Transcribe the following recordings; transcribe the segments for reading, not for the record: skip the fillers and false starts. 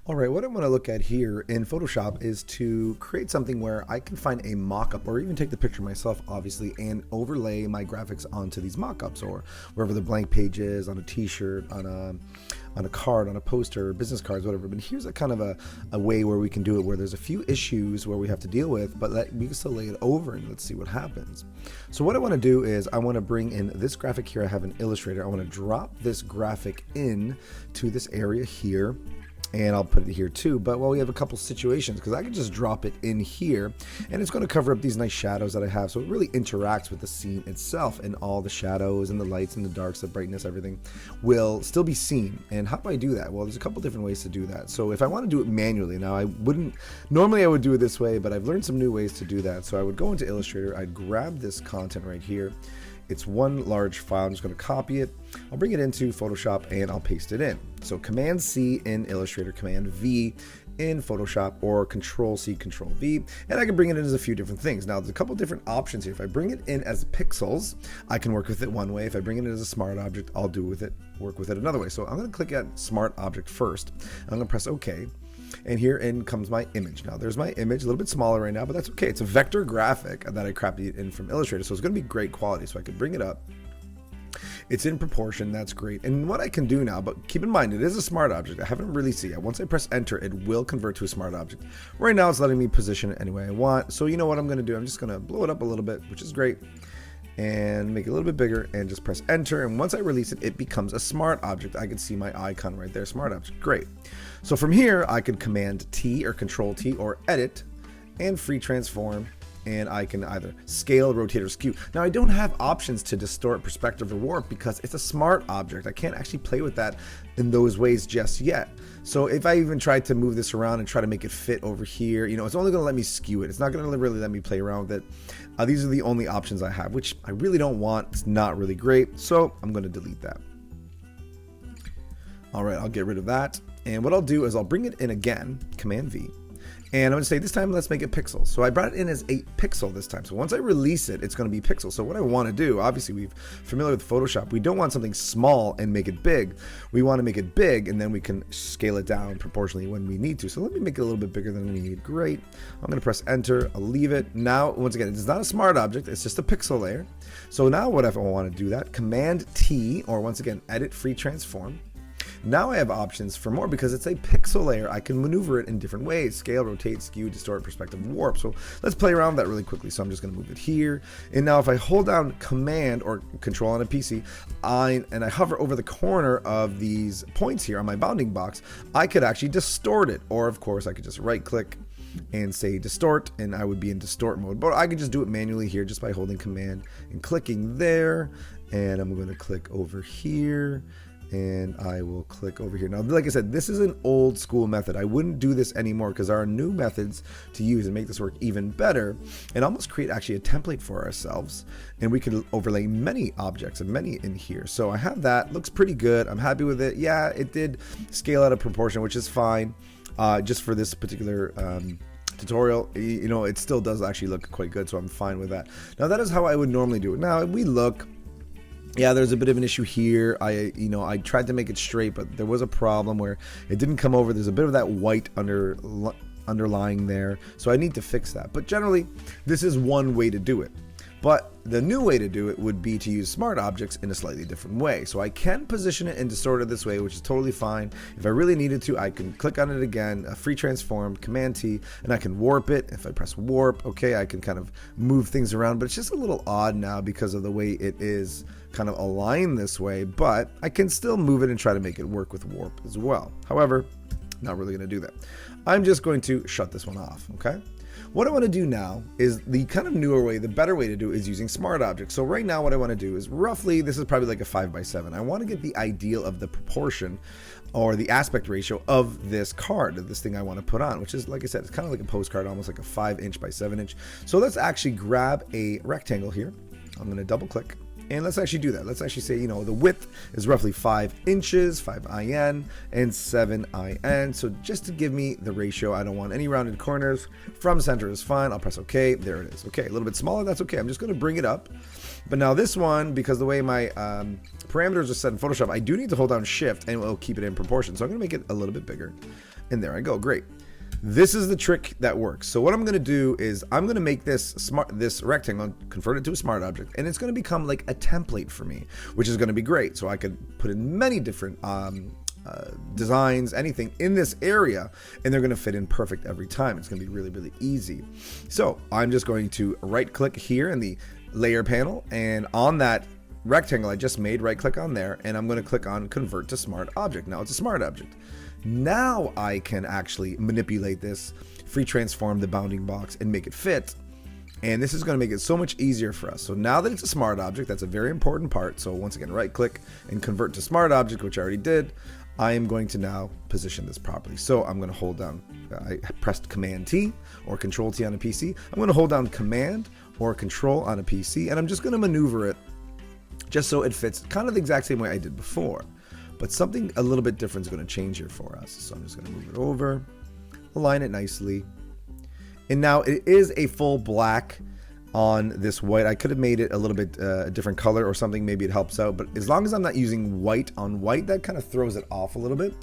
All right, what I want to look at here in Photoshop is to create something where I can find a mock-up or even take the picture myself, obviously, and overlay my graphics onto these mock-ups or wherever the blank page is, on a t-shirt, on a card, on a poster, business cards, whatever. But here's a kind of a way where we can do it where there's a few issues where we have to deal with, but we can still lay it over and let's see what happens. So what I want to do is I want to bring in this graphic here. I have an Illustrator. I want to drop this graphic in to this area here. And I'll put it here too, but well, we have a couple situations because I can just drop it in here and it's going to cover up these nice shadows that I have, so it really interacts with the scene itself, and all the shadows and the lights and the darks, the brightness, everything will still be seen. And how do I do that? Well, there's a couple different ways to do that. So if I want to do it manually, now I wouldn't, normally I would do it this way, but I've learned some new ways to do that. So I would go into Illustrator, I'd grab this content right here. It's one large file. I'm just going to copy it. I'll bring it into Photoshop and I'll paste it in. So Command C in Illustrator, Command V in Photoshop, or Control C, Control V, and I can bring it in as a few different things. Now there's a couple different options here. If I bring it in as pixels, I can work with it one way. If I bring it in as a smart object, I'll work with it another way. So I'm going to click at Smart Object first. I'm going to press OK. And here in comes my image. Now there's my image, a little bit smaller right now, but that's okay. It's a vector graphic that I copied in from Illustrator, so it's going to be great quality. So I can bring it up. It's in proportion, that's great. And what I can do now, but keep in mind, it is a smart object. I haven't really seen it. Once I press enter, it will convert to a smart object. Right now it's letting me position it any way I want. So you know what I'm going to do? I'm just going to blow it up a little bit, which is great, and make it a little bit bigger and just press enter. And once I release it, it becomes a smart object. I can see my icon right there, smart object, great. So from here, I could Command T or Control T or edit and free transform, and I can either scale, rotate, or skew. Now I don't have options to distort, perspective, or warp because it's a smart object. I can't actually play with that in those ways just yet. So if I even tried to move this around and try to make it fit over here, you know, it's only going to let me skew it. It's not going to really let me play around with it. These are the only options I have, which I really don't want. It's not really great, so I'm going to delete that. All right, I'll get rid of that. And what I'll do is I'll bring it in again, Command V. And I'm going to say this time, let's make it pixels. So I brought it in as 8 pixel this time. So once I release it, it's going to be pixels. So what I want to do, obviously we're familiar with Photoshop. We don't want something small and make it big. We want to make it big and then we can scale it down proportionally when we need to. So let me make it a little bit bigger than I need. Great. I'm going to press enter. I'll leave it. Now, once again, it's not a smart object. It's just a pixel layer. So now what if I want to do that? Command T, or once again, edit free transform. Now I have options for more because it's a pixel layer. I can maneuver it in different ways: scale, rotate, skew, distort, perspective, warp. So let's play around with that really quickly. So I'm just going to move it here. And now if I hold down Command or Control on a PC and I hover over the corner of these points here on my bounding box, I could actually distort it. Or of course I could just right click and say distort, and I would be in distort mode. But I could just do it manually here just by holding Command and clicking there. And I'm going to click over here. And I will click over here. Now, like I said, this is an old school method. I wouldn't do this anymore because there are new methods to use and make this work even better and almost create actually a template for ourselves. And we could overlay many objects and many in here. So I have that. Looks pretty good. I'm happy with it. Yeah, it did scale out of proportion, which is fine. Just for this particular tutorial, you know, it still does actually look quite good. So I'm fine with that. Now, that is how I would normally do it. Now, we look. Yeah, there's a bit of an issue here. I tried to make it straight, but there was a problem where it didn't come over. There's a bit of that white underlying there, so I need to fix that. But generally, this is one way to do it. But the new way to do it would be to use smart objects in a slightly different way. So I can position it and distort it this way, which is totally fine. If I really needed to, I can click on it again, free transform, Command T, and I can warp it. If I press warp, okay, I can kind of move things around, but it's just a little odd now because of the way it is kind of aligned this way, but I can still move it and try to make it work with warp as well. However, not really going to do that. I'm just going to shut this one off, okay? What I want to do now is the kind of newer way, the better way to do it is using smart objects. So right now what I want to do is roughly, this is probably like a 5x7. I want to get the ideal of the proportion or the aspect ratio of this card, of this thing I want to put on, which is, like I said, it's kind of like a postcard, almost like a 5" by 7". So let's actually grab a rectangle here. I'm going to double click. And let's actually do that. Let's actually say, you know, the width is roughly 5 inches, 5 IN, and 7 IN. So just to give me the ratio, I don't want any rounded corners. From center is fine. I'll press OK. There it is. Okay, a little bit smaller. That's okay. I'm just going to bring it up. But now this one, because the way my parameters are set in Photoshop, I do need to hold down Shift and it will keep it in proportion. So I'm going to make it a little bit bigger. and there I go. Great. This is the trick that works. So what I'm going to do is I'm going to make this rectangle, convert it to a smart object, and it's going to become like a template for me, which is going to be great. So I could put in many different designs, anything in this area, and they're going to fit in perfect every time. It's going to be really, really easy. So I'm just going to right click here in the layer panel, and on that rectangle I just made, right click on there, and I'm going to click on convert to smart object. Now it's a smart object. Now I can actually manipulate this, free transform the bounding box, and make it fit. And this is going to make it so much easier for us. So now that it's a smart object, that's a very important part. So once again, right click and convert to smart object, which I already did. I am going to now position this properly. So I'm going to hold down, I pressed Command T or Control T on a PC. I'm going to hold down Command or Control on a PC, and I'm just going to maneuver it just so it fits kind of the exact same way I did before. But something a little bit different is going to change here for us. So I'm just going to move it over, align it nicely. And now it is a full black on this white. I could have made it a little bit a different color or something. Maybe it helps out. But as long as I'm not using white on white, that kind of throws it off a little bit.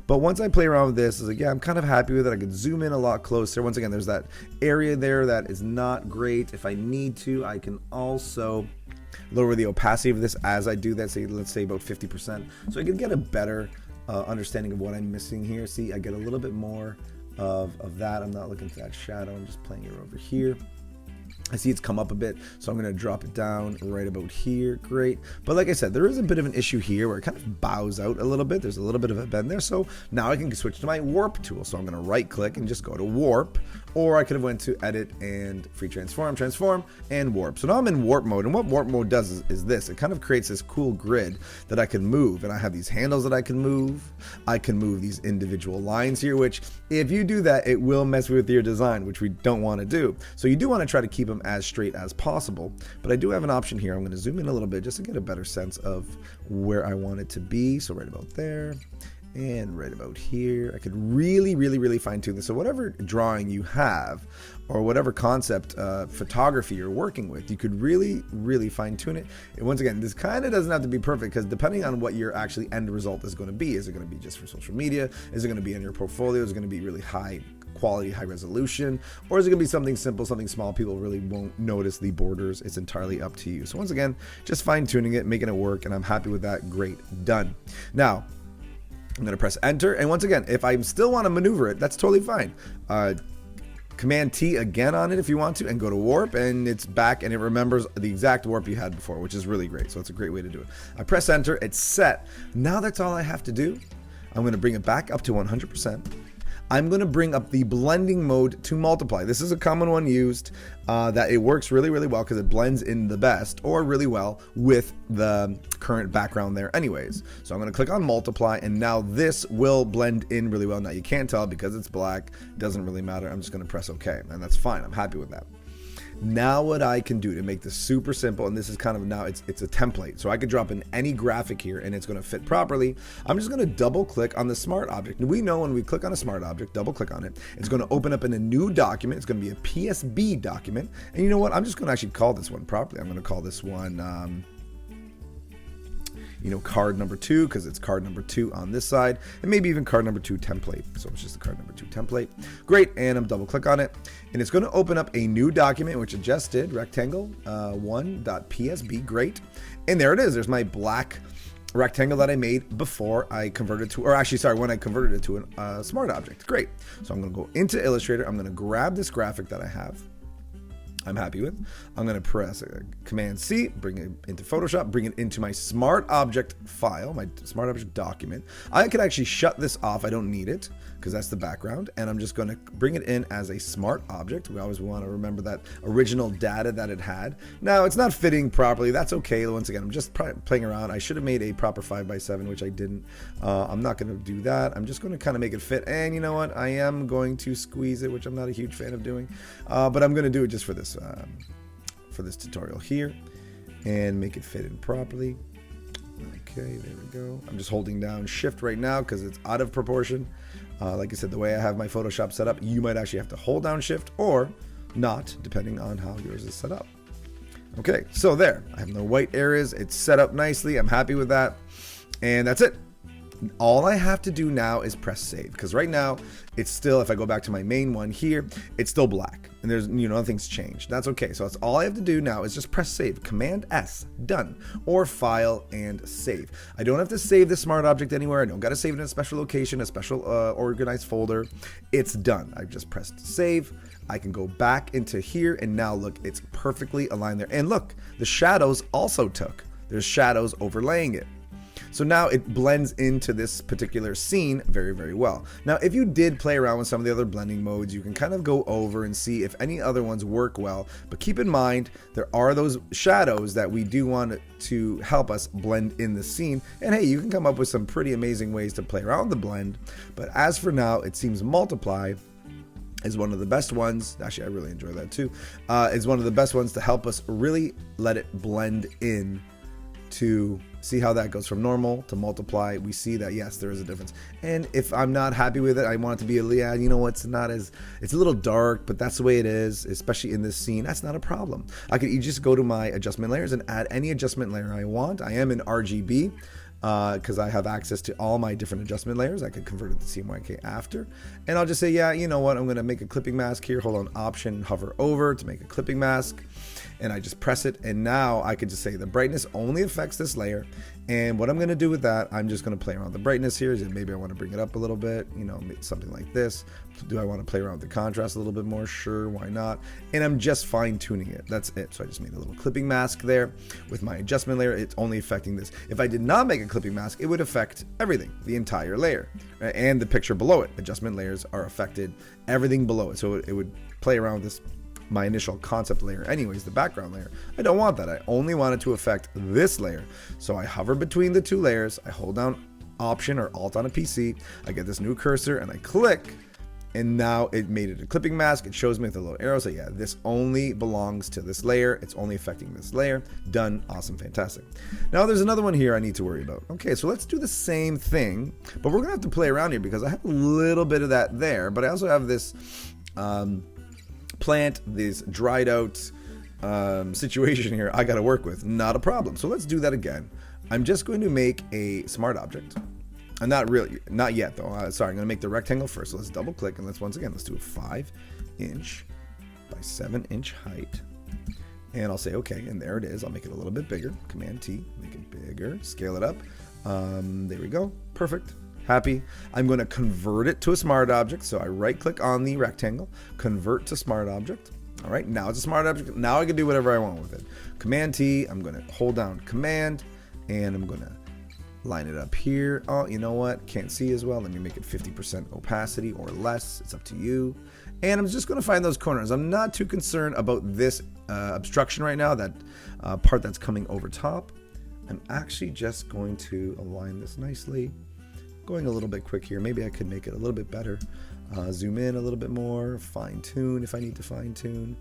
But once I play around with this, I'm kind of happy with it. I could zoom in a lot closer. Once again, there's that area there that is not great. If I need to, I can also lower the opacity of this as I do that, say let's say about 50%, so I can get a better understanding of what I'm missing here. See, I get a little bit more of that. I'm not looking for that shadow, I'm just playing it over here. I see it's come up a bit, so I'm going to drop it down right about here. Great. But like I said, there is a bit of an issue here where it kind of bows out a little bit. There's a little bit of a bend there. So now I can switch to my warp tool. So I'm going to right click and just go to warp, or I could have went to edit and free transform, and warp. So now I'm in warp mode, and what warp mode does is this. It kind of creates this cool grid that I can move, and I have these handles that I can move. I can move these individual lines here, which if you do that, it will mess with your design, which we don't want to do. So you do want to try to keep them as straight as possible, but I do have an option here. I'm going to zoom in a little bit just to get a better sense of where I want it to be. So right about there and right about here. I could really fine tune this. So whatever drawing you have or whatever concept photography you're working with, you could really fine tune it. And once again, this kind of doesn't have to be perfect, because depending on what your actually end result is going to be, is it going to be just for social media? Is it going to be in your portfolio? Is it going to be really high quality, high resolution, or is it gonna be something simple, something small? People really won't notice the borders. It's entirely up to you. So once again, just fine tuning it, making it work, and I'm happy with that. Great, done. Now I'm gonna press enter, and once again, if I still want to maneuver it, that's totally fine. Command T again on it if you want to, and go to warp, and it's back, and it remembers the exact warp you had before, which is really great. So it's a great way to do it. I press enter, it's set. Now that's all I have to do. I'm going to bring it back up to 100%. I'm going to bring up the blending mode to multiply. This is a common one used that it works really well because it blends in the best or really well with the current background there anyways. So I'm going to click on multiply, and now this will blend in really well. Now you can't tell because it's black. It doesn't really matter. I'm just going to press OK, and that's fine. I'm happy with that. Now what I can do to make this super simple, and this is kind of now it's a template, so I could drop in any graphic here and it's going to fit properly. I'm just going to double click on the smart object. And we know when we click on a smart object, double click on it, it's going to open up in a new document. It's going to be a PSB document, and you know what, I'm just going to actually call this one properly. I'm going to call this one card number 2, because it's card number 2 on this side, and maybe even card number 2 template. So it's just the card number 2 template. Great, and I'm double click on it, and it's going to open up a new document, which it just did, rectangle 1.psb. Great, and there it is. There's my black rectangle that I made before I converted to, or actually, sorry, when I converted it to a smart object. Great. So I'm going to go into Illustrator. I'm going to grab this graphic that I have. I'm happy with. I'm going to press Command C, bring it into Photoshop, bring it into my smart object file, my smart object document. I could actually shut this off. I don't need it because that's the background. And I'm just going to bring it in as a smart object. We always want to remember that original data that it had. Now it's not fitting properly. That's okay. Once again, I'm just playing around. I should have made a proper 5x7, which I didn't. I'm not going to do that. I'm just going to kind of make it fit. And you know what? I am going to squeeze it, which I'm not a huge fan of doing. But I'm going to do it just for this tutorial here, and make it fit in properly. Okay, there we go. I'm just holding down shift right now because it's out of proportion. Like I said, the way I have my Photoshop set up, you might actually have to hold down shift or not, depending on how yours is set up. Okay, so there, I have no white areas. It's set up nicely. I'm happy with that, and that's it. All I have to do now is press save, because right now it's still, if I go back to my main one here, it's still black and there's, nothing's changed. That's okay. So that's all I have to do now is just press save, Command S, done, or file and save. I don't have to save the smart object anywhere. I don't got to save it in a special location, a special organized folder. It's done. I've just pressed save. I can go back into here and now look, it's perfectly aligned there. And look, the shadows also took. There's shadows overlaying it. So now it blends into this particular scene very, very well. Now, if you did play around with some of the other blending modes, you can kind of go over and see if any other ones work well. But keep in mind, there are those shadows that we do want to help us blend in the scene. And hey, you can come up with some pretty amazing ways to play around the blend. But as for now, it seems Multiply is one of the best ones. Actually, I really enjoy that too. Is one of the best ones to help us really let it blend in, to see how that goes from normal to multiply. We see that yes, there is a difference. And if I'm not happy with it, I want it to be it's not as, it's a little dark, but that's the way it is, especially in this scene. That's not a problem. I could just go to my adjustment layers and add any adjustment layer I want. I am in RGB because I have access to all my different adjustment layers. I could convert it to CMYK after, and I'll just say, yeah, you know what, I'm going to make a clipping mask here. Hold on, Option, hover over to make a clipping mask, and I just press it, and now I could just say the brightness only affects this layer. And what I'm going to do with that, I'm just going to play around with the brightness here. Maybe I want to bring it up a little bit, something like this. Do I want to play around with the contrast a little bit more? Sure, why not? And I'm just fine tuning it. That's it. So I just made a little clipping mask there with my adjustment layer. It's only affecting this. If I did not make a clipping mask, it would affect everything, the entire layer, right? And the picture below it. Adjustment layers are affected, everything below it. So it would play around with this, my initial concept layer anyways, the background layer. I don't want that. I only want it to affect this layer. So I hover between the two layers, I hold down Option or Alt on a PC, I get this new cursor and I click, and now it made it a clipping mask. It shows me with a little arrow, so yeah, this only belongs to this layer. It's only affecting this layer. Done. Awesome. Fantastic. Now there's another one here I need to worry about. Okay, so let's do the same thing, but we're gonna have to play around here because I have a little bit of that there, but I also have this plant, this dried out situation here I got to work with. Not a problem. So let's do that again. I'm just going to make a smart object. Not yet though. Sorry, I'm going to make the rectangle first. So let's double click and let's do a 5" by 7" height. And I'll say okay, and there it is. I'll make it a little bit bigger. Command T, make it bigger, scale it up. There we go. Perfect. Happy. I'm going to convert it to a smart object. So I right click on the rectangle, convert to smart object. All right, now it's a smart object. Now I can do whatever I want with it. Command T, I'm going to hold down Command, and I'm going to line it up here. Oh, you know what? Can't see as well. Let me make it 50% opacity or less. It's up to you. And I'm just going to find those corners. I'm not too concerned about this obstruction right now, that part that's coming over top. I'm actually just going to align this nicely. Going a little bit quick here. Maybe I could make it a little bit better. Zoom in a little bit more, fine tune if I need to fine tune.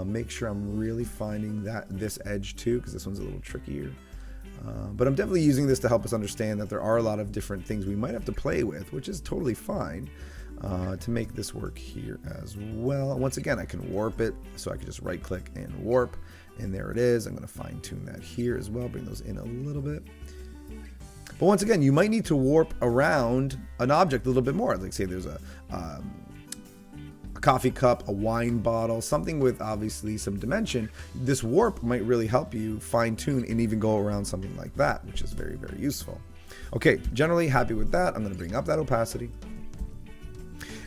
Make sure I'm really finding this edge too, because this one's a little trickier. But I'm definitely using this to help us understand that there are a lot of different things we might have to play with, which is totally fine, to make this work here as well. Once again, I can warp it, so I can just right click and warp, and there it is. I'm going to fine tune that here as well, bring those in a little bit. But once again, you might need to warp around an object a little bit more. Like say there's a coffee cup, a wine bottle, something with obviously some dimension. This warp might really help you fine tune and even go around something like that, which is very, very useful. Okay, generally happy with that. I'm going to bring up that opacity.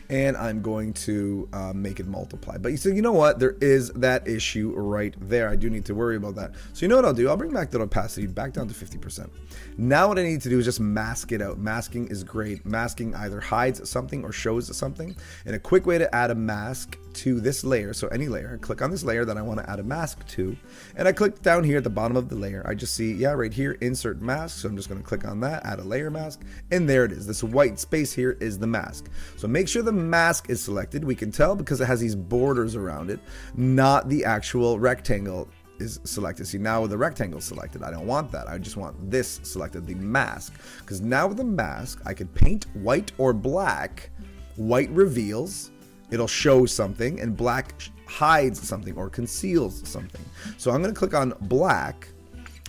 And I'm going to make it multiply. But you say, you know what? There is that issue right there. I do need to worry about that. So you know what I'll do? I'll bring back that opacity back down to 50%. Now what I need to do is just mask it out. Masking is great. Masking either hides something or shows something. And a quick way to add a mask to this layer, so any layer, I click on this layer that I want to add a mask to, and I click down here at the bottom of the layer. I just see, yeah, right here, insert mask. So I'm just going to click on that, add a layer mask, and there it is. This white space here is the mask. So make sure the mask is selected. We can tell because it has these borders around it, not the actual rectangle is selected. See, now the rectangle is selected. I don't want that. I just want this selected, the mask, because now with the mask, I could paint white or black. White reveals, it'll show something, and black hides something or conceals something. So I'm going to click on black,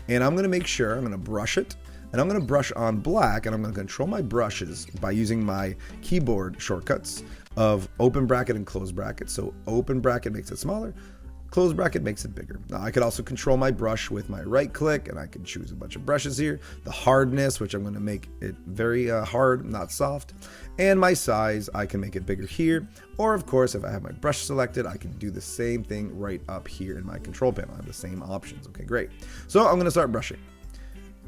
and I'm going to make sure I'm going to brush it. and I'm going to brush on black, and I'm going to control my brushes by using my keyboard shortcuts of open bracket and close bracket. So open bracket makes it smaller, close bracket makes it bigger. Now I could also control my brush with my right click, and I can choose a bunch of brushes here. The hardness, which I'm going to make it very hard, not soft. And my size, I can make it bigger here. Or of course, if I have my brush selected, I can do the same thing right up here in my control panel. I have the same options. Okay, great. So I'm going to start brushing.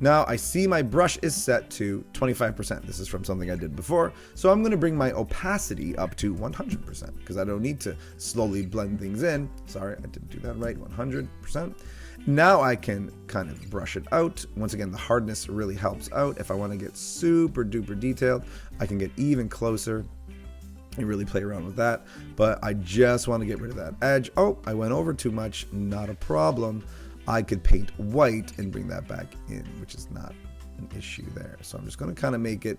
Now I see my brush is set to 25%. This is from something I did before. So I'm going to bring my opacity up to 100% because I don't need to slowly blend things in. Sorry, I didn't do that right. 100%. Now I can kind of brush it out. Once again, the hardness really helps out. If I want to get super duper detailed, I can get even closer and really play around with that. But I just want to get rid of that edge. Oh, I went over too much. Not a problem. I could paint white and bring that back in, which is not an issue there. So I'm just going to kind of make it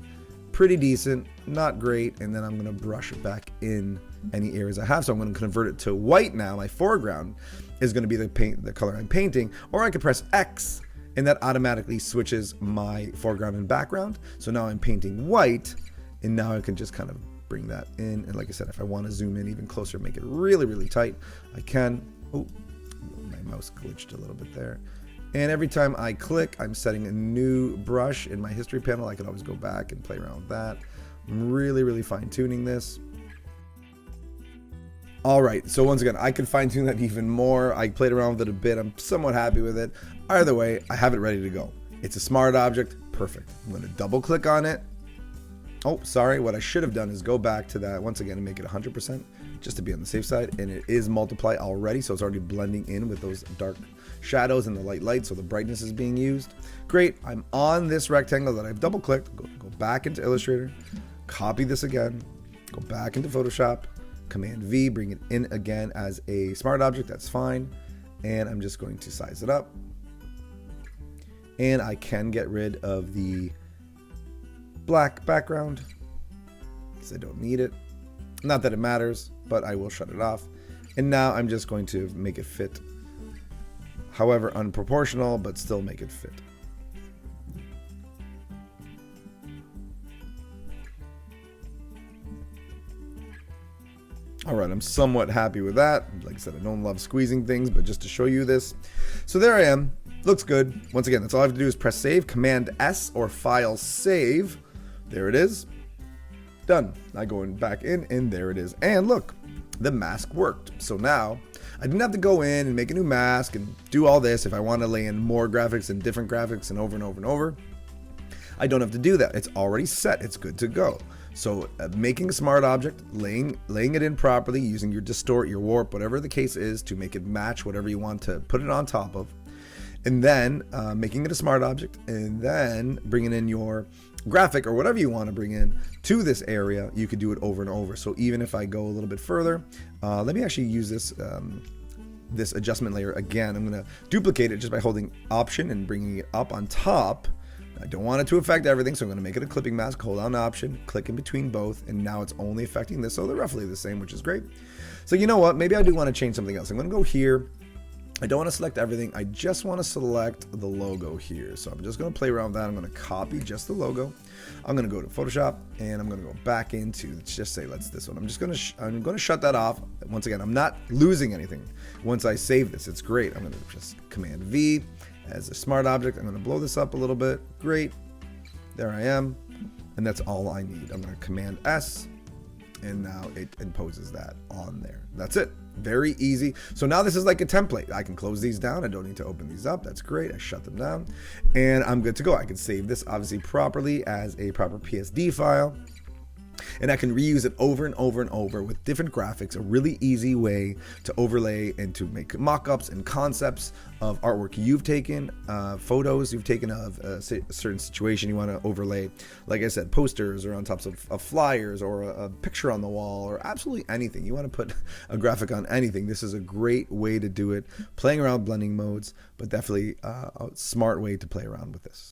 pretty decent, not great, and then I'm going to brush it back in any areas I have. So I'm going to convert it to white now. My foreground is going to be the color I'm painting, or I could press X, and that automatically switches my foreground and background. So now I'm painting white, and now I can just kind of bring that in. And like I said, if I want to zoom in even closer, make it really, really tight, I can. Oh, my mouse glitched a little bit there. And every time I click, I'm setting a new brush in my history panel. I can always go back and play around with that. I'm really, really fine tuning this. All right, so once again, I can fine tune that even more. I played around with it a bit. I'm somewhat happy with it. Either way, I have it ready to go. It's a smart object, perfect. I'm gonna double click on it. Oh, sorry, what I should have done is go back to that once again and make it 100% just to be on the safe side. And it is multiply already, so it's already blending in with those dark shadows and the light, so the brightness is being used. Great, I'm on this rectangle that I've double clicked. Go back into Illustrator, copy this again, go back into Photoshop, Command V, bring it in again as a smart object, that's fine. And I'm just going to size it up. And I can get rid of the black background because I don't need it. Not that it matters, but I will shut it off. And now I'm just going to make it fit, however unproportional, but still make it fit. All right, I'm somewhat happy with that. Like I said, I don't love squeezing things, but just to show you this. So there I am. Looks good. Once again, that's all I have to do is press save, Command S or File Save. There it is. Done. Now going back in, and there it is. And look, the mask worked. So now I didn't have to go in and make a new mask and do all this if I want to lay in more graphics and different graphics and over and over and over. I don't have to do that. It's already set. It's good to go. So making a smart object, laying it in properly, using your distort, your warp, whatever the case is, to make it match whatever you want to put it on top of. And then making it a smart object, and then bringing in your graphic or whatever you want to bring in to this area. You could do it over and over. So even if I go a little bit further, let me actually use this this adjustment layer again. I'm going to duplicate it just by holding Option and bringing it up on top. I don't want it to affect everything, so I'm going to make it a clipping mask. Hold down Option, click in between both, and now it's only affecting this. So they're roughly the same, which is great. So you know what? Maybe I do want to change something else. I'm going to go here. I don't want to select everything. I just want to select the logo here. So I'm just going to play around with that. I'm going to copy just the logo. I'm going to go to Photoshop, and I'm going to go back into, let's just say that's this one. I'm going to shut that off. Once again, I'm not losing anything once I save this. It's great. I'm going to just Command V as a smart object. I'm going to blow this up a little bit. Great. There I am. And that's all I need. I'm going to Command S, and now it imposes that on there. That's it. Very easy. So now this is like a template. I can close these down. I don't need to open these up. That's great. I shut them down and I'm good to go. I can save this obviously properly as a proper PSD file. And I can reuse it over and over and over with different graphics, a really easy way to overlay and to make mock-ups and concepts of artwork you've taken, photos you've taken of a certain situation you want to overlay. Like I said, posters or on tops of flyers or a picture on the wall or absolutely anything. You want to put a graphic on anything. This is a great way to do it, playing around blending modes, but definitely a smart way to play around with this.